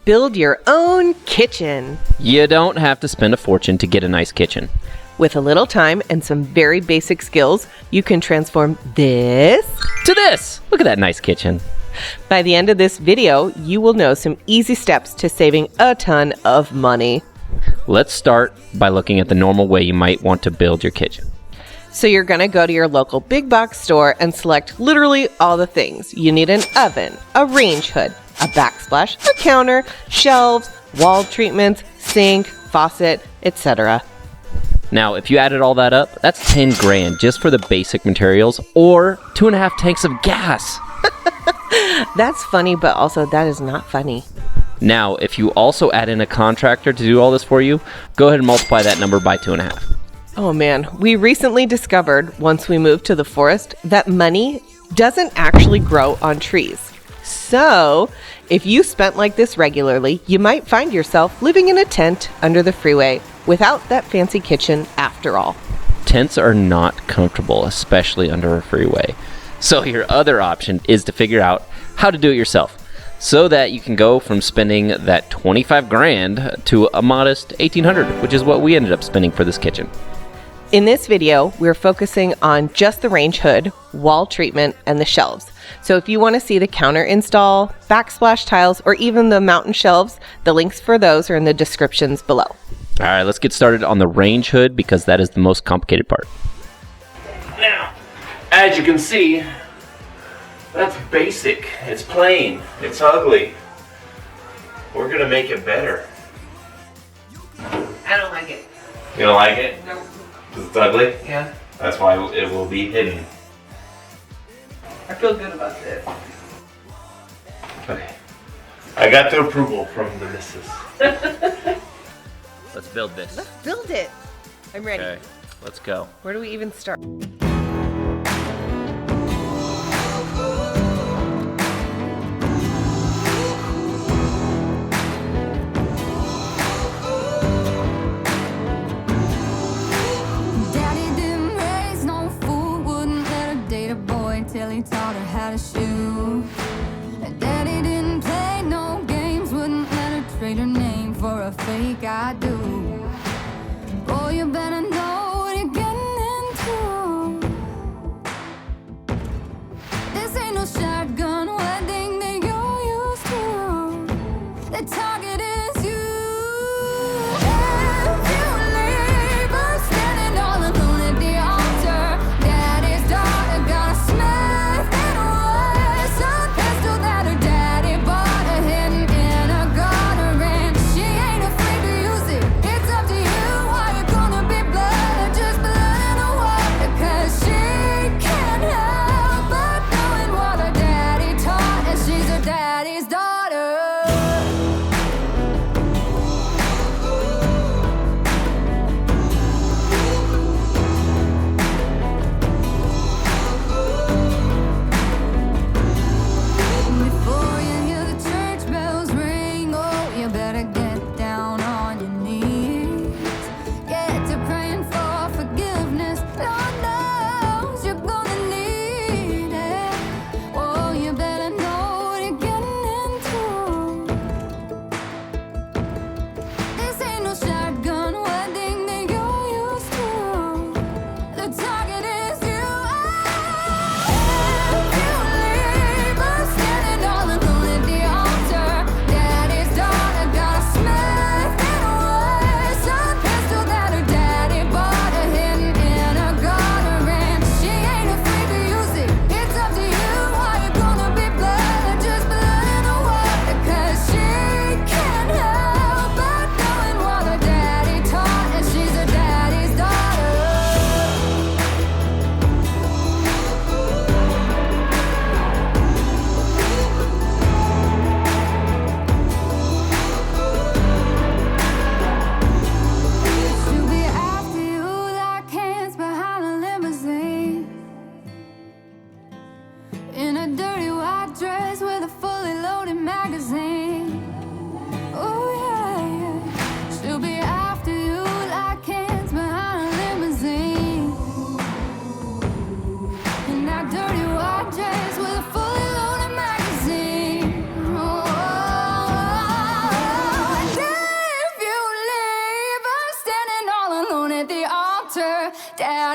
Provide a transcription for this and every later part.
Build your own kitchen. You don't have to spend a fortune to get a nice kitchen. With a little time and some very basic skills, you can transform this to this. Look at that nice kitchen. By the end of this video, you will know some easy steps to saving a ton of money. Let's start by looking at the normal way you might want to build your kitchen. So you're going to go to your local big box store and select literally all the things. You need an oven, a range hood, a backsplash, a counter, shelves, wall treatments, sink, faucet, etc. Now, if you added all that up, that's 10 grand just for the basic materials or 2.5 tanks of gas. That's funny, but also that is not funny. Now, if you also add in a contractor to do all this for you, go ahead and multiply that number by 2.5. Oh man, we recently discovered, once we moved to the forest, that money doesn't actually grow on trees. So, if you spent like this regularly, you might find yourself living in a tent under the freeway without that fancy kitchen after all. Tents are not comfortable, especially under a freeway. So your other option is to figure out how to do it yourself so that you can go from spending that 25 grand to a modest 1,800, which is what we ended up spending for this kitchen. In this video, we're focusing on just the range hood, wall treatment, and the shelves. So if you want to see the counter install, backsplash tiles, or even the mountain shelves, the links for those are in the descriptions below. All right, let's get started on the range hood because that is the most complicated part. Now, as you can see, that's basic. It's plain. It's ugly. We're gonna make it better. I don't like it. You don't like it? No. Because it's ugly? Yeah. That's why it will be hidden. I feel good about this. Okay. I got the approval from the missus. Let's build this. Let's build it. I'm ready. Okay, let's go. Where do we even start? Till he taught her how to shoot. Daddy didn't play no games, wouldn't let her trade her name for a fake I do. Boy, you better know what you're getting into. This ain't no shotgun wedding that you're used to. The target is you. If you leave her standing all alone at the altar, Daddy's daughter got a smell.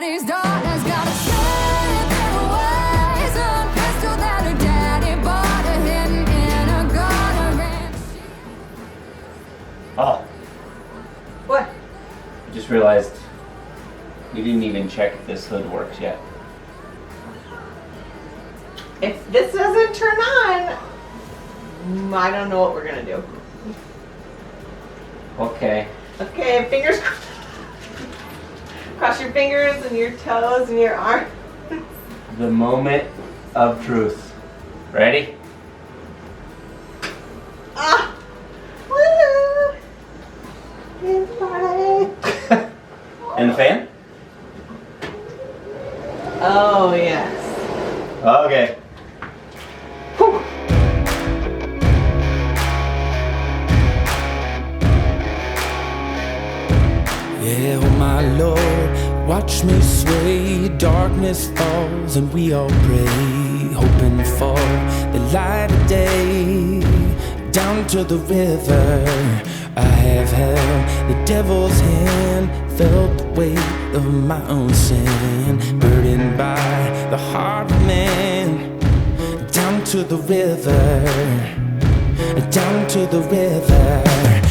daddy's daughter's got a strength in her ways, a pistol that her daddy bought her, hidden in a gutter. And Oh, What? I just realized you didn't even check if this hood works yet. If this doesn't turn on, I don't know what we're gonna do. Okay. Okay, fingers crossed. Cross your fingers and your toes and your arms. The moment of truth. Ready? Ah! Woo! It's party. And the fan? Oh, yes. Okay. Whew. Yeah, oh my Lord, watch me sway. Darkness falls and we all pray, hoping for the light of day. Down to the river, I have held the devil's hand, felt the weight of my own sin, burdened by the heart of man. Down to the river, down to the river.